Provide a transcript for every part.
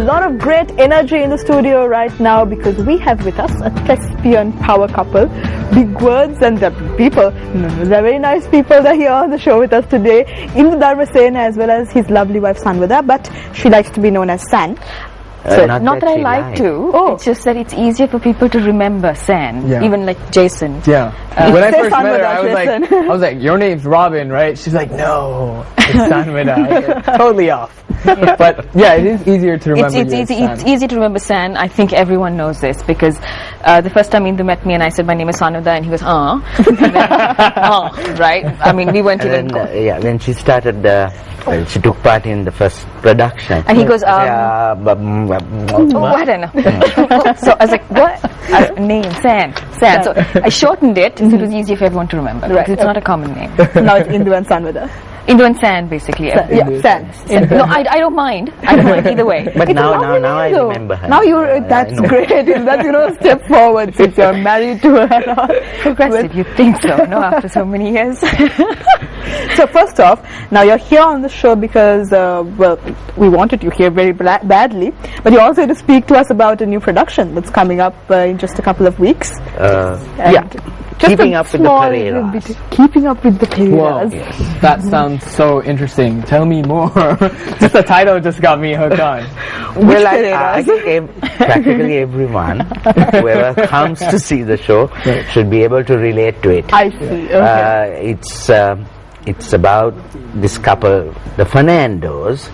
lot of great energy in the studio right now because we have with us a thespian power couple. Big words and the people. They're very nice people. They're here on the show with us today. Indu Dharmasena as well as his lovely wife Sanvada, but she likes to be known as San. Yeah. When I first met her, I was like, your name's Robin, right? She's like, no, it's Sanvada. Totally off. But yeah, it is easier to remember. It's easy to remember San. I think everyone knows this because the first time Indu met me and I said my name is Sanvada and he was right? I mean, we weren't even. When she started, she took part in the first production. And he goes, I don't know. So I was like, what? Name, San. So I shortened it so it was easier for everyone to remember. Right. It's not a common name. Now it's Indu and Sanvada. Indu and San, basically. San. No, I don't mind. I don't mind either way. But now I remember her. Now that's great. That's a step forward since you're married to her. Progressive, you think so? No, after so many years. So first off, now you're here on the show because we wanted you here very badly, but you're also here to speak to us about a new production that's coming up in just a couple of weeks. Keeping up with the Pereiras. Keeping up with the Pereiras. Wow, that sounds so interesting. Tell me more. Just the title just got me hooked on. Well, I think practically everyone, whoever comes to see the show, should be able to relate to it. I see. Okay. It's about this couple, the Fernandos,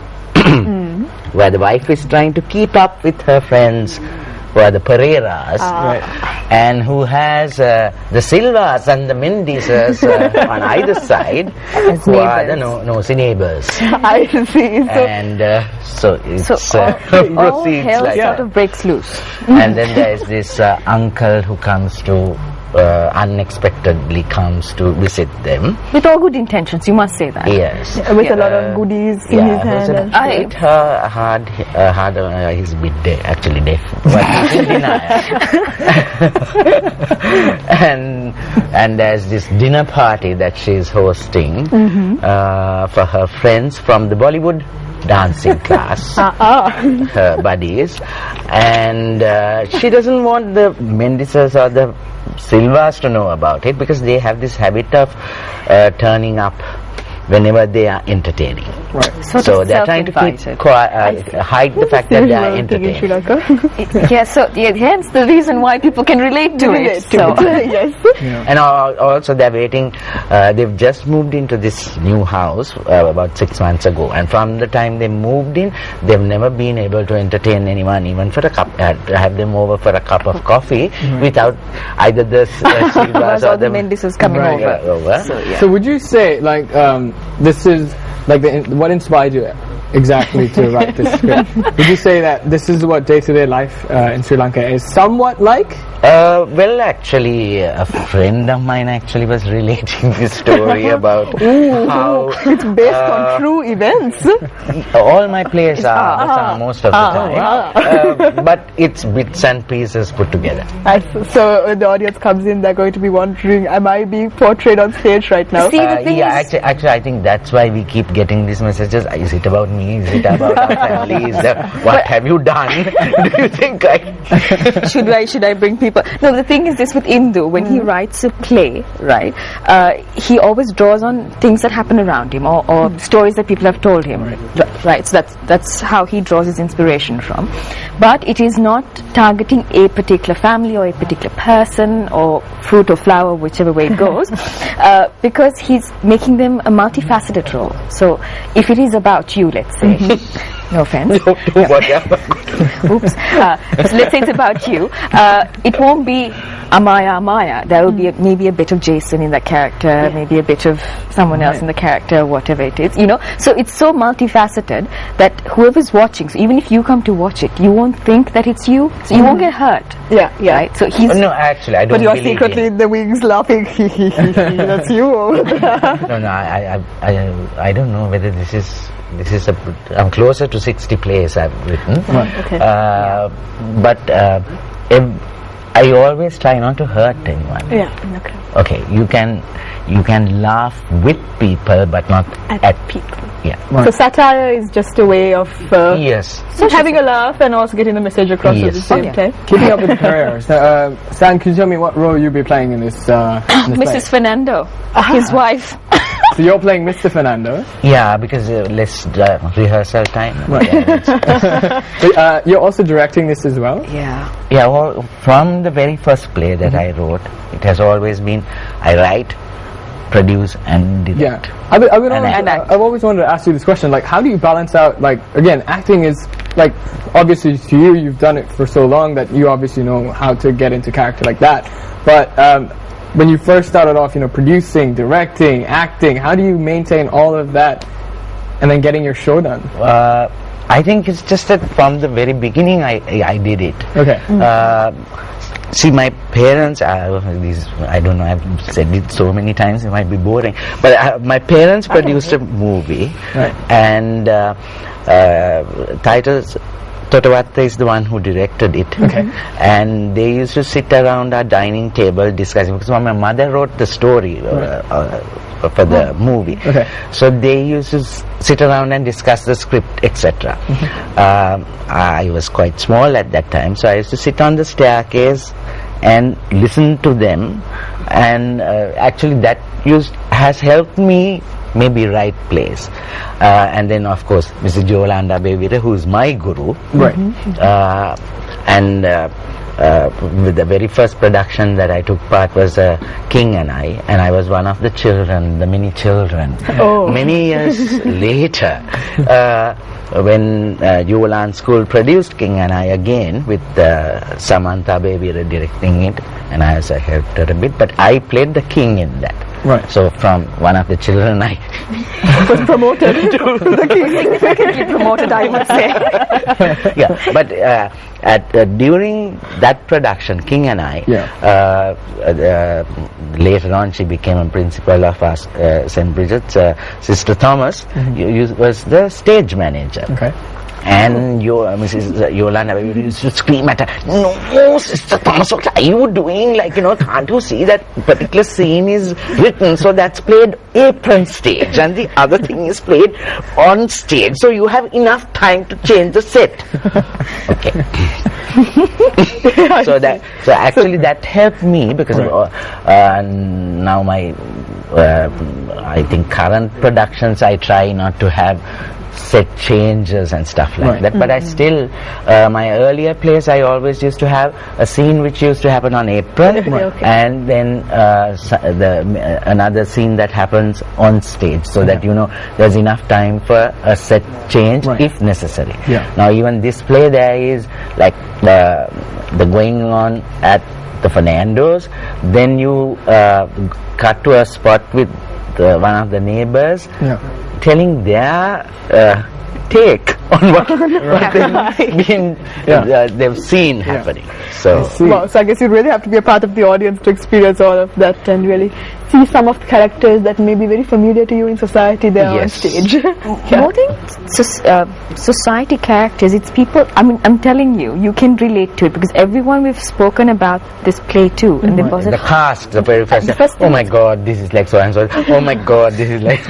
where the wife is trying to keep up with her friends, who are the Pereiras, and who has the Silvas and the Mendizes on either side, who are the nosy neighbors. I see. And so it's all hell sort of breaks loose. And then there's this uncle who comes to unexpectedly comes to visit them. With all good intentions, you must say that. Yes. With a lot of goodies in his hand. He hit her hard he's a bit actually deaf, but he's in denial. and there's this dinner party that she's hosting for her friends from the Bollywood dancing class, her buddies, and she doesn't want the Mendizes or the Silvas to know about it because they have this habit of turning up whenever they are entertaining. Right. So they're trying to hide the fact that they are entertaining. Hence the reason why people can relate to it. Yes. And also they're waiting. They've just moved into this new house about 6 months ago, and from the time they moved in, they've never been able to entertain anyone, even for a cup, have them over for a cup of coffee without either the Silvas or the Mendizes coming over. So would you say this is like what inspired you exactly to write this script? Would you say that this is what day-to-day life in Sri Lanka is somewhat like? Well, actually, a friend of mine actually was relating this story about how it's based on true events. All my plays are most of the time, but it's bits and pieces put together. So when the audience comes in, they're going to be wondering, am I being portrayed on stage right now? Actually, I think that's why we keep getting these messages. Is it about me? Is it about our family? What have you done? Do you think should I bring people? No, the thing is this with Indu, when he writes a play, right, he always draws on things that happen around him or stories that people have told him, right? So that's how he draws his inspiration from. But it is not targeting a particular family or a particular person or fruit or flower, whichever way it goes, because he's making them a multifaceted role. So if it is about you, let's say, no offense. Oops. So let's say it's about you. It won't be Amaya. There will be maybe a bit of Jason in that character, maybe a bit of someone else in the character, whatever it is, So it's so multifaceted that whoever's watching, so even if you come to watch it, you won't think that it's you, so you won't get hurt. Yeah. Right? So he's no, actually, I don't. But you're secretly in the wings laughing. That's you. No, I don't know whether this is I'm closer to 60 plays I've written. But I always try not to hurt anyone. Yeah. Okay, you you can laugh with people but not at people. Yeah. So satire is just a way of Yes. having a laugh and also getting the message across at the Yes. same time. Keeping up with the career. So, San, can you tell me what role you'll be playing in this? In this Mrs. Fernando, his wife. play? So you're playing Mr. Fernando. Yeah, because less rehearsal time. Right. So, you're also directing this as well. Yeah. Yeah, well, from the very first play that I wrote, it has always been I write, produce, and direct. Yeah, I've always wanted to ask you this question. Like, how do you balance out? Like, again, acting is like obviously to you, you've done it for so long that you obviously know how to get into character like that. But when you first started off, producing, directing, acting, how do you maintain all of that and then getting your show done? I think it's just that from the very beginning I did it. Okay. See, my parents, I don't know, I've said it so many times, it might be boring, but my parents produced a movie, Right. and Titus Totavatta is the one who directed it. Okay. And they used to sit around our dining table discussing, because my mother wrote the story for the movie. Okay. So they used to sit around and discuss the script, etc. I was quite small at that time, so I used to sit on the staircase and listen to them, and actually that has helped me maybe write plays. And then of course Mrs. Yolanda Bevira, who is my guru, Right. and with the very first production that I took part was King and I was one of the children, the mini children. Oh. Many years later, when Yuvalan School produced King and I again with Samantha Bevira directing it, and I also helped her a bit, but I played the king in that. Right. So from one of the children I Was promoted to the king. Significantly promoted, I would say. yeah, but during that production, King and I, later on she became a principal of our St. Bridget's. Sister Thomas was the stage manager. Okay. And Mrs. Yolanda used to scream at her, "No, Sister Thomas, what are you doing? Like, can't you see that particular scene is written, so that's played apron stage, and the other thing is played on stage, so you have enough time to change the set." Okay. So actually that helped me, because now my I think current productions I try not to have set changes and stuff like that, but I still my earlier plays I always used to have a scene which used to happen on apron, and then another scene that happens on stage, so that there's enough time for a set change if necessary. Now even this play, there is like the going on at the Fernandos, then you cut to a spot with one of the neighbors telling their take on what they've seen happening. So Wow, so I guess you really have to be a part of the audience to experience all of that and really see some of the characters that may be very familiar to you in society there on stage. More than society characters, it's people. I mean, I'm telling you, you can relate to it, because everyone we've spoken about this play too, and they've also the cast, the very first, oh my God, this is like so and so. Oh my God, this is like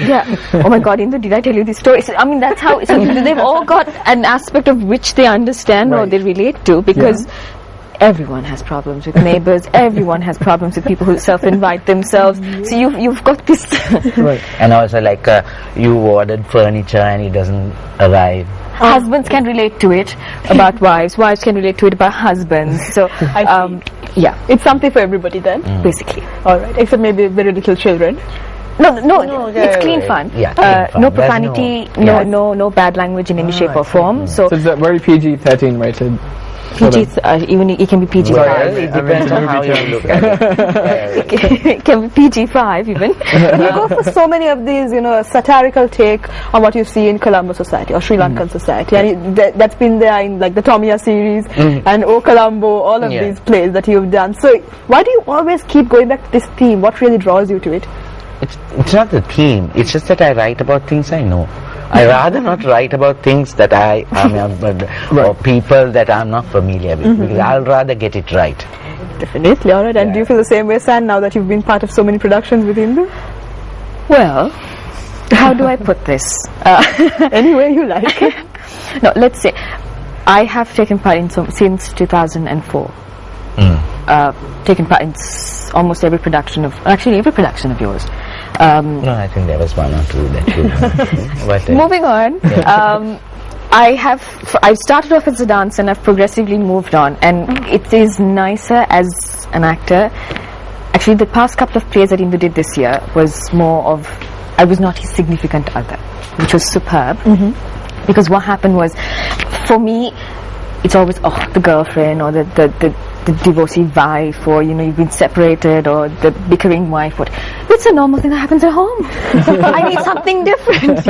oh my God, Indu, did I tell you this story? So, I mean, that's how they've all got an aspect of which they understand or they relate to, because everyone has problems with neighbors, everyone has problems with people who self-invite themselves, so you've got this and also like you ordered furniture and it doesn't arrive. Husbands can relate to it about wives can relate to it about husbands, so It's something for everybody then, basically. alright, except maybe very little children. No, it's clean fun. Yeah, clean fun. No There's profanity, no bad language in any shape or form. So So it's a very PG-13 rated. PG, even it can be PG5. Well, it depends on how you look at it. It can be PG5 even. You go for so many of these, satirical take on what you see in Colombo society or Sri Lankan society, and that's been there in like the Tomiya series and O Colombo, all of these plays that you've done. So why do you always keep going back to this theme? What really draws you to it? It's not the theme, it's just that I write about things I know. I rather not write about things that or people that I'm not familiar with, because I'll rather get it right. Definitely. All right. And do you feel the same way, San, now that you've been part of so many productions with Indu? Well, how do I put this? Any way you like. No, let's say I have taken part in since 2004. Taken part in almost every production of yours. No, I think there was one or two that you but, Moving on, I started off as a dancer and I've progressively moved on, and it is nicer as an actor. Actually, the past couple of plays that Indu did this year was more of, I was not his significant other, which was superb. Because what happened was, for me, it's always, the girlfriend or the divorcee wife, or you've been separated, or the bickering wife. It's a normal thing that happens at home. I need something different,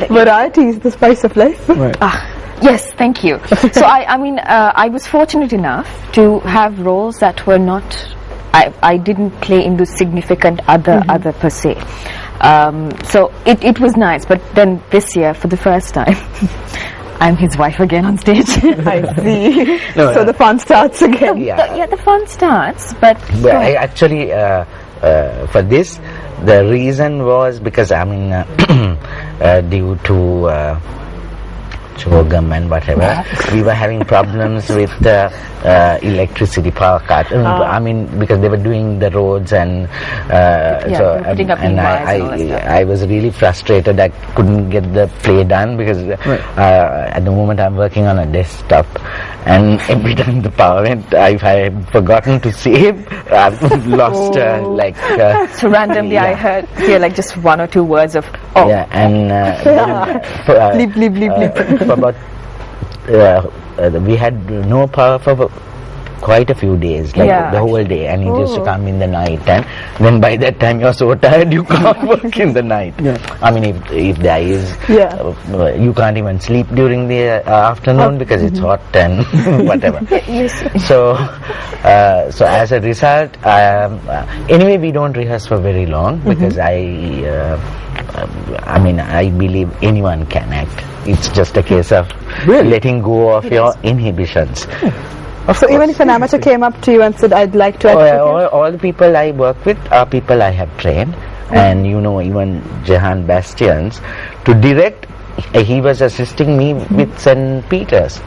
Variety is the spice of life. Right. Yes, thank you. So I was fortunate enough to have roles that were not, I didn't play in the significant other per se. So it was nice, but then this year, for the first time, I'm his wife again on stage. I see. So the fun starts again. The fun starts, but I actually, for this, the reason was because, due to Chogam and whatever, we were having problems with electricity, power cut. Because they were doing the roads and putting up and wires and all that stuff. I was really frustrated. I couldn't get the play done because at the moment I'm working on a desktop, and every time the power went, if I had forgotten to save, I've lost so randomly I hear like just one or two words of Bleep, bleep, bleep, bleep. for about we had no power for quite a few days, the whole day, and it used to come in the night, and then by that time you're so tired you can't work in the night. If there is, you can't even sleep during the afternoon because it's hot and whatever. So as a result, anyway, we don't rehearse for very long because I believe anyone can act. It's just a case of letting go of your inhibitions. So even if an amateur came up to you and said, I'd like to act all the people I work with are people I have trained, and even Jehan Bastians, to direct, he was assisting me with St. Peter's.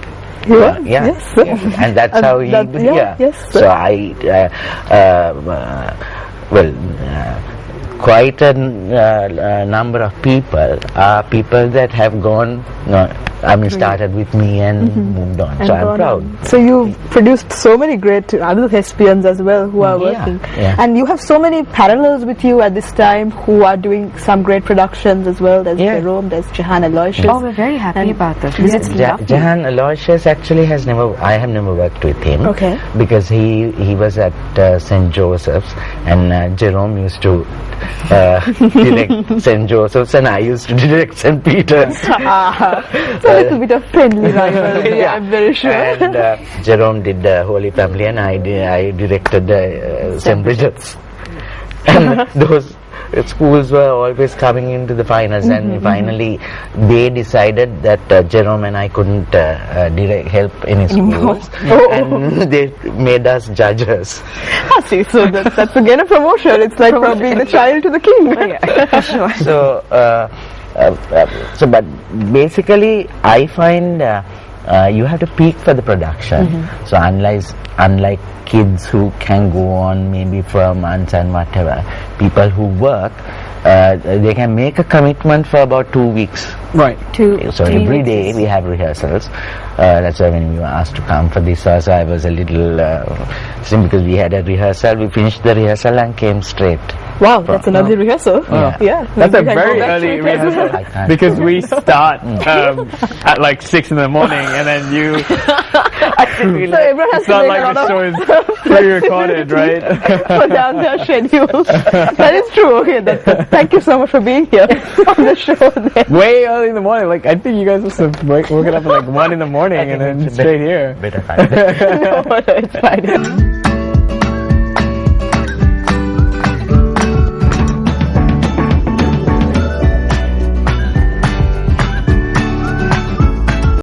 And that's how he so I quite a number of people are people that have gone, started with me and moved on. So I'm proud. So you've produced so many great other thespians as well who are working. And you have so many parallels with you at this time who are doing some great productions as well. There's Jerome, there's Jehan Aloysius. Oh, we're very happy about that. It's lovely. Jehan Aloysius actually I have never worked with him. Okay. Because he was at St. Joseph's, and Jerome used to direct St. Joseph's, and I used to direct St. Peter's. So a little bit of friendly rivalry, I'm very sure. And Jerome did the Holy Family, and I directed the St. Bridget's. And those schools were always coming into the finals, and finally they decided that Jerome and I couldn't help any schools, and they made us judges. See, so that's again a promotion. It's like from being the child to the king. Sure. But basically I find you have to peak for the production. So unlike kids who can go on maybe for months and whatever, people who work, they can make a commitment for about 2 weeks. Right. So every day we have rehearsals. That's why when you were asked to come for this also, I was a little because we had a rehearsal, we finished the rehearsal and came straight. Wow, that's an early rehearsal. That's a very early rehearsal because we start at like 6 in the morning, and then you so everyone has it's to not make like a lot the of show is pre-recorded, right? put down their schedules. That is true. Okay, thank you so much for being here on the show. Way early in the morning. Like I think you guys must have woken up at like 1 in the morning and then straight here. Better find it. No, it's fine.